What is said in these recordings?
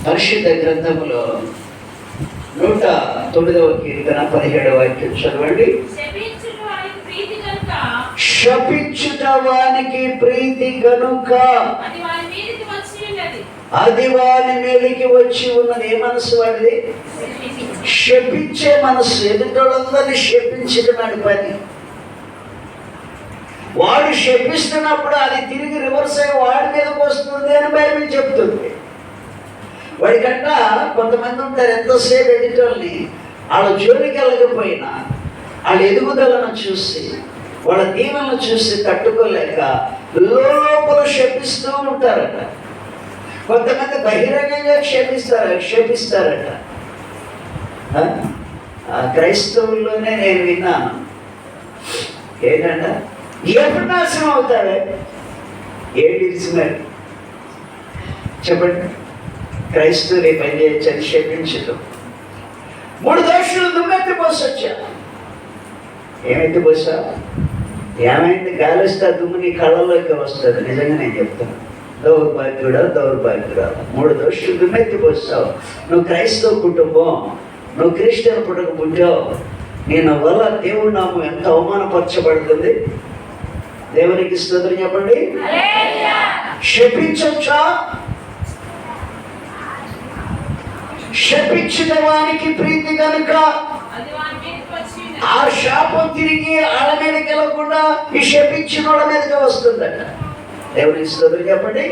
పరిశుద్ధ గ్రంథములో 109వ కీర్తన 17వ వాక్యం చదవండి. శపించుట వానికి ప్రీతి గనుక అది వాని మీదకి వచ్చి ఉన్నది. ఏ మనసు వాడిది? శపించే మనసు. ఎదుటోళ్ళందరినీ శపించడం పని. వాడు శపిస్తున్నప్పుడు అది తిరిగి రివర్స్ అయ్యి వాడి మీదకి వస్తుంది అని బైబిల్ చెప్తుంది. వాడికంట కొంతమంది ఉంటారు, ఎంతసేపు ఎదుటోళ్ళని వాళ్ళ జోలికి వెళ్ళకపోయినా వాళ్ళ ఎదుగుదలను చూసి వాళ్ళ దీవెనలను చూసి తట్టుకోలేక లోపల శపిస్తూ ఉంటారట. కొంతమంది బహిరంగంగా క్షేపిస్తారట. క్రైస్తవుల్లోనే నేను విన్నాను. ఏంటంట, ఎప్పుడు నాశనం అవుతావే? ఏంటి ఇచ్చినారు చెప్పండి. క్రైస్తవులు పని చేయొచ్చని క్షమించడం. 3 దోషులు దుమ్మెత్తి పోసొచ్చా. ఏమైతే పోసా? ఏమైంది? గాలిస్తే దుమ్ము నీ కళ్ళలోకి వస్తుంది. నిజంగా నేను చెప్తాను. దౌర్భాగ్యుడా 3 దోషులు దుమ్మెత్తి పోస్తావు. నువ్వు క్రైస్తవ కుటుంబం, నువ్వు క్రిస్టియన్ పుట్టక పుట్టావు. నేను వల్ల దేవుడు నామం ఎంత అవమానపరచబడుతుంది. దేవునికి స్తోత్రం చెప్పండి. శపించొచ్చా? శపించిన వానికి ప్రీతి కనుక ఆ శాపం తిరిగి వాళ్ళ మీదకి వెళ్ళకుండా ఈ శపించిన వాళ్ళ మీదకి వస్తుందట. దేవునికి స్తోత్రం చెప్పండి.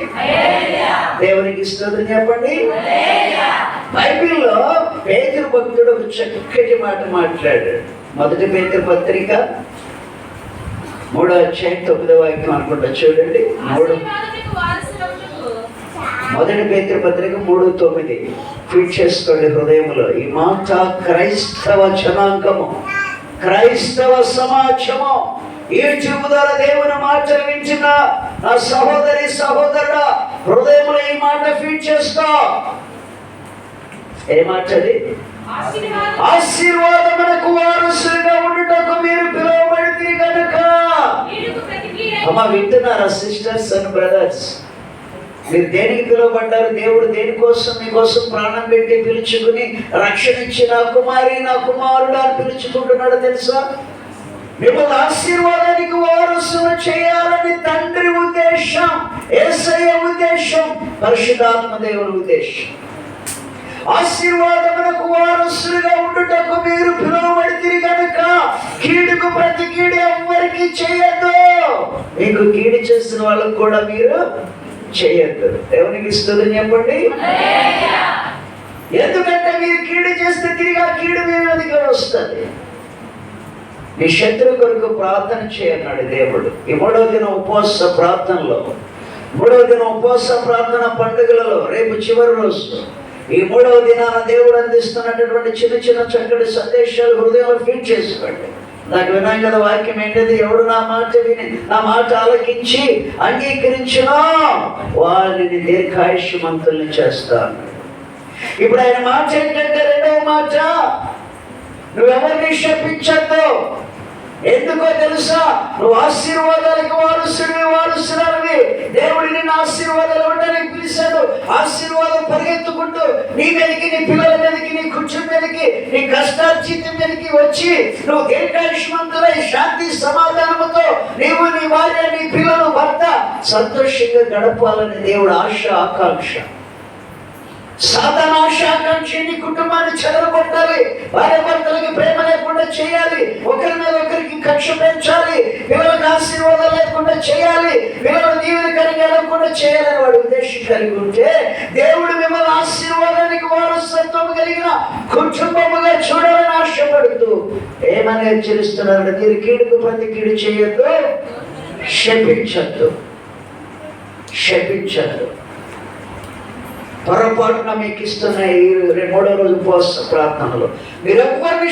దేవునికి స్తోత్రం చెప్పండి. బైబిల్లో పేతురు భక్తుడు ఒక చక్కటి మాట మాట్లాడాడు. 1 పేతురు పత్రిక 3వ అధ్యాయం 9వ వాక్యం అనుకుంటా, చూడండి. 1 పేతురు పత్రిక 3:9 ఫీడ్ చేసుకోండి హృదయంలో. ఈ మాట క్రైస్తవ జనాంగము, క్రైస్తవ సమాజము, ఈ యూట్యూబ్ ద్వారా దేవుని మాటలు వింటున్న నా సహోదరి సహోదరుడా, హృదయంలో ఈ మాట ఫీడ్ చేసుకో. ఏ మాట అది? ఆశీర్వాదమునకు వారసులుగా ఉండుటకు మీరు పిలువబడితే కనుక. అమ్మ, వింటున్నారా సిస్టర్స్ అండ్ బ్రదర్స్? మీరు దేనికి పిలువబడ్డారు? దేవుడు దేనికోసం మీకోసం ప్రాణం పెట్టి పిలుచుకుని రక్షణ ఇచ్చి నా కుమారి నా కుమారుడు అని పిలుచుకుంటున్నాడు తెలుసా? మిమ్మల్ని ఆశీర్వాదానికి వారసులు చేయాలని తండ్రి ఉద్దేశం, యేసయ్య ఉద్దేశం, పరిశుద్ధాత్మ దేవుని ఉద్దేశం. ఆశీర్వాదమునకు వారసులుగా ఉండుటకు మీరు పిలువబడితే కనుక కీడుకు ప్రతి కీడు ఎవ్వరికి చేయొద్దు. మీకు కీడు చేస్తున్న వాళ్ళకు కూడా మీరు చేయొద్దు. దేవునికి స్తోత్రం చెప్పండి. ఎందుకంటే మీరు కీడు చేస్తే తిరిగి ఆ కీడు మీ మీదకి వస్తుంది. నీ శత్రువు కొరకు ప్రార్థన చేయన్నాడు దేవుడు. ఈ 3వ దిన ఉపవాస ప్రార్థనలో, 3వ దిన ఉపవాస ప్రార్థన పండుగలలో రేపు చివరి రోజు, ఈ 3వ దినాన దేవుడు అందిస్తున్నటువంటి చిన్న చిన్న చక్కటి సందేశాలు హృదయంలో ఫీడ్ చేసుకోండి. నాకు విన్నాం కదా వాక్యం ఏంటది? ఎవడు నా మాట విని నా మాట ఆలకించి అంగీకరించినా వారిని దీర్ఘాయుష్మంతుల్ని చేస్తాను. ఇప్పుడు ఆయన మాట ఏంటంటే, 2వ మాట, నువ్వెవరిని శపించద్దు. ఎందుకో తెలుసా? నువ్వు ఆశీర్వాదాలకు వారసురాలివి. దేవుడు నిన్ను ఆశీర్వాదాలు ఉండడానికి పిలిచాడు. ఆశీర్వాదం పరిగెత్తుకుంటూ నీ మీదకి, నీ పిల్లల మీదకి, నీ కుటుంబం మీదకి, నీ కష్టార్జితం మీదకి వచ్చి నువ్వు దీర్ఘాయుష్మంతులై శాంతి సమాధానముతో నీవు, నీ భార్య, నీ పిల్లలు, భర్త సంతోషంగా గడపాలని దేవుడు ఆశ, ఆకాంక్ష. సాధారణ ఆశాకాంక్ష నీ కుటుంబాన్ని చెదరగొట్టాలి. భార్య భర్తలకి ప్రేమ లేకుండా చేయాలి. ఒకరి మీద ఒకరికి కక్ష పెంచాలి. పిల్లలకు ఆశీర్వాదం లేకుండా చేయాలి. పిల్లలు దీవెనకరంగా లేకుండా చేయాలని వాడు ఉద్దేశం కలిగి ఉంటే, దేవుడు మిమ్మల్ని ఆశీర్వాదానికి వారసత్వం కలిగిన కుటుంబముగా చూడాలని ఆశపడుతూ ఏమని హెచ్చరిస్తున్నారంటే, మీరు కీడుకు ప్రతి కీడు చేయొద్దు, శపించద్దు. పొరపాటున మీకు ఇస్తున్న ఈ 3వ రోజు ఉపవాస ప్రార్థనలో మీరు ఎవరిని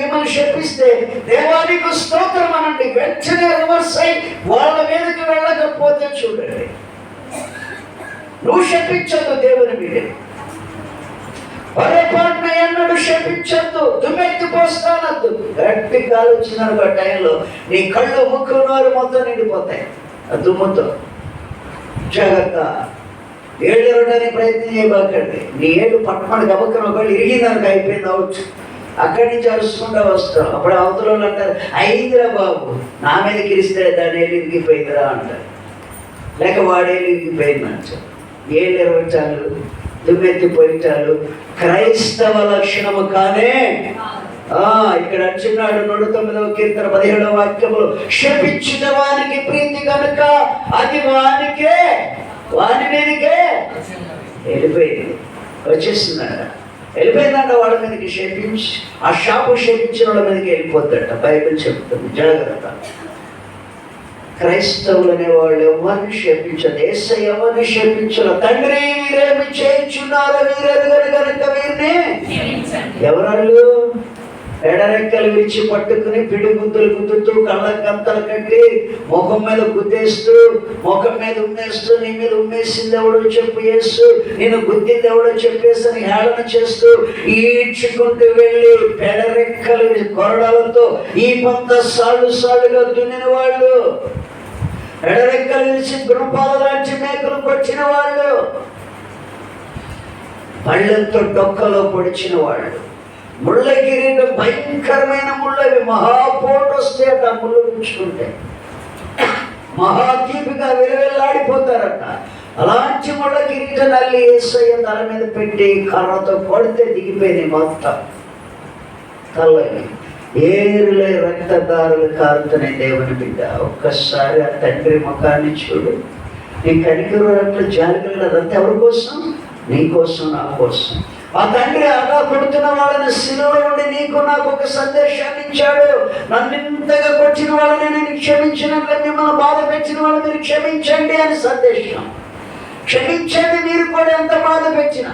మిమ్మల్ని శపిస్తే దేవానికి స్తోత్రం అనండి. వెంటనే రివర్స్ అయి వాళ్ళ మీదకి వెళ్ళకపోతే చూడండి. నువ్వు శపించద్దు దేవుని మీద. పొరపాటున ఎన్నడూ శపించద్దు. దుమ్మెత్తి పోస్తానద్దు. గట్టి గాలి వచ్చిన టైంలో నీ కళ్ళు, ముక్కు, నోరు మొత్తం నిండిపోతాయి ఆ దుమ్ముతో. జాగ్రత్త. ఏళ్ళు ఇరవడానికి ప్రయత్నం చేయబాకండి. నీ ఏళ్ళు పట్టుకొని గబక్కన ఒకళ్ళు ఇరిగిందానికి అయిపోయింది అవచ్చు. అక్కడి నుంచి అరుచుకుంటూ వస్తాం. అప్పుడు అవతల వాళ్ళు అంటారు, అయిందిరా బాబు, నా మీద కిరిస్తే దాని ఏళ్ళు ఇరిగిపోయిందిరా అంటారు, లేక వాడేళ్ళు ఇరిగిపోయిందంటారు. ఏళ్ళు ఇరవటాలు, దుమ్మెత్తిపోయటాలు క్రైస్తవ లక్షణము కానే. ఇక్కడ అంటున్నాడు 109వ కీర్తన 17వ వాక్యములు, శపించిన వానికి ప్రీతి కనుక అది వాని మీదకే వెళ్ళిపోయింది, వచ్చేస్తుందంట, వెళ్ళిపోయిందంట వాళ్ళ మీదకి. శపించి ఆ శాపం శపించిన వాళ్ళ మీదకి వెళ్ళిపోతాడట. బైబిల్ చెప్తుంది, జాగ్రత్త. క్రైస్తవులు అనే వాళ్ళు ఎవరిని శపించదు, యేసయ్య ఎవరిని శపించరు. తండ్రి వీరేమి చేయించున్నారో వీరెరుగరు కనుక వీరిని. ఎవరాళ్ళు? ఎడరెక్కలు విరిచి పట్టుకుని పిడిగుద్దులు గుద్దుతూ కళ్ళకు గంతలు కట్టి ముఖం మీద గుద్దేస్తూ, ముఖం మీద ఉమ్మేస్తూ, నీ మీద ఉమ్మేసింది ఎవడో చెప్పు యేసు, నేను గుద్దింది ఎవడో చెప్పేసి హేళన చేస్తూ ఈడ్చుకుంటూ వెళ్ళి పెడరెక్కలు కొరడాలతో ఈ కొంత సాళ్ళుగా దున్నిన వాళ్ళు, ఎడరెక్కలు విరిచి గుణపాల లాంటి మేకలు కొట్టిన వాళ్ళు, పళ్ళెంతో డొక్కలో పొడిచిన వాళ్ళు, ముళ్ళ కిరీటం భయంకరమైన ముళ్ళవి, మహాపోటు వస్తే ఆ ముళ్ళు ఉంచుకుంటే మహాతీపిగా విలువెల్లాడిపోతారట. అలాంటి ముళ్ళ కిరీటం నల్లి యేసయ్య తల మీద పెట్టి కర్రతో కొడితే దిగిపోయినాయి మొత్తం తల్లని. ఏరులే రక్తదారులు కారుతున్నాయి. దేవుని బిడ్డ, ఒక్కసారి ఆ తండ్రి ముఖాన్ని చూడు. నీ కనికరు అట్లా జాలికలు, అదంతా ఎవరి కోసం? నీ కోసం, నా కోసం. ఆ తండ్రి అలా కొడుతున్న వాళ్ళని శిలువలో ఉండి నీకు నాకు ఒక సందేశాన్ని ఇచ్చాడు. నన్ను ఇంతగా కొట్టిన వాళ్ళని నేను క్షమించినట్లే మిమ్మల్ని బాధ పెట్టిన వాళ్ళని మీరు క్షమించండి అని సందేశం. క్షమించండి, మీరు కూడా ఎంత బాధ పెట్టినా.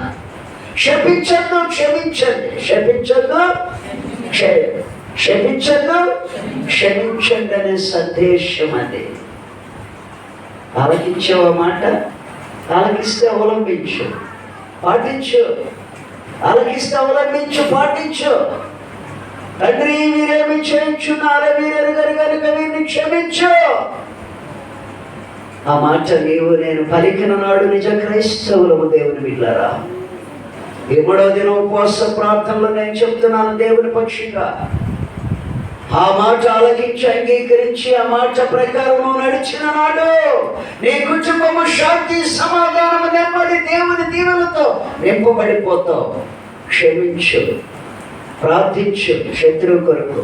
క్షమించద్దు, క్షమించండి. క్షమించద్దు, క్షమించండి అనే సందేశం అది. ఆలకించావు ఆ మాట? ఆలకిస్తే అవలంబించు, పాటించు. ఆలకిస్తే అవలంబించు, పాటించు. తండ్రి వీరేమి చేయించున్నారో వీరెరుగరు కనుక వీరిని క్షమించు. ఆ మాట నీవు నేను పలికిన నాడు నిజ క్రైస్తవులము దేవుని బిడ్డలారా. 7వ దినం ఉపవాస ప్రార్థనలో నేను చెప్తున్నాను దేవుని పక్షిగా. ఆ మాట ఆలకించి అంగీకరించి ఆ మాట ప్రకారము నడిచిన నాడు నీ కుటుంబము శాంతి, సమాధానము, నెమ్మది, దేవుని దీవెనలతో నింపబడిపోతావు. క్షమించు, ప్రార్థించు. శత్రువు కొరకు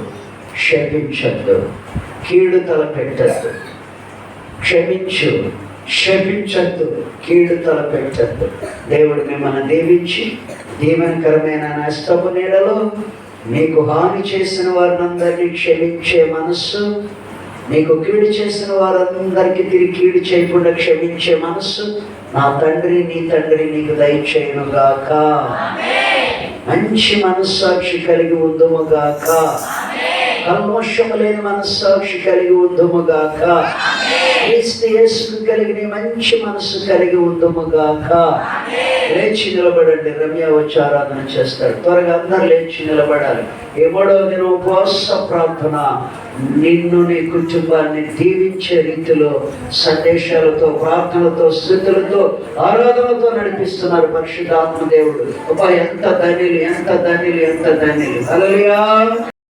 క్షమించద్దు, కీడు తలపెట్టద్దు. క్షమించు, క్షమించద్దు, కీడు తలపెట్టద్దు. దేవుడు మిమ్మల్ని దీవించి దీవెనకరమైన నష్టపు నీడలో నీకు హాని చేసిన వారినందరినీ క్షమించే మనస్సు, నీకు కీడు చేసిన వారందరికీ తిరిగి కీడు చేయకుండా క్షమించే మనస్సు నా తండ్రి నీ తండ్రి నీకు దయచేయునుగాక. మంచి మనస్సాక్షి కలిగి ఉందుముగాక. కల్మోషము లేని మనస్సాక్షి కలిగి ఉందుముగాక. క్రీస్తు యేసుకు కలిగిన మంచి మనస్సు కలిగి ఉందుముగాక. లేచి నిలబడండి. రమ్య వచ్చి ఆరాధన చేస్తాడు. త్వరగా అందరు లేచి నిలబడాలి. 7వ దినం ఉపవాస ప్రార్థన నిన్ను నీ కుటుంబాన్ని దీవించే రీతిలో సందేశాలతో, ప్రార్థనలతో, స్థుతులతో, ఆరాధనలతో నడిపిస్తున్నారు పరిశుద్ధాత్మ దేవుడు. ఎంత ధన్యులు, ఎంత ధన్యులు, ఎంత ధన్యులు. హల్లెలూయా.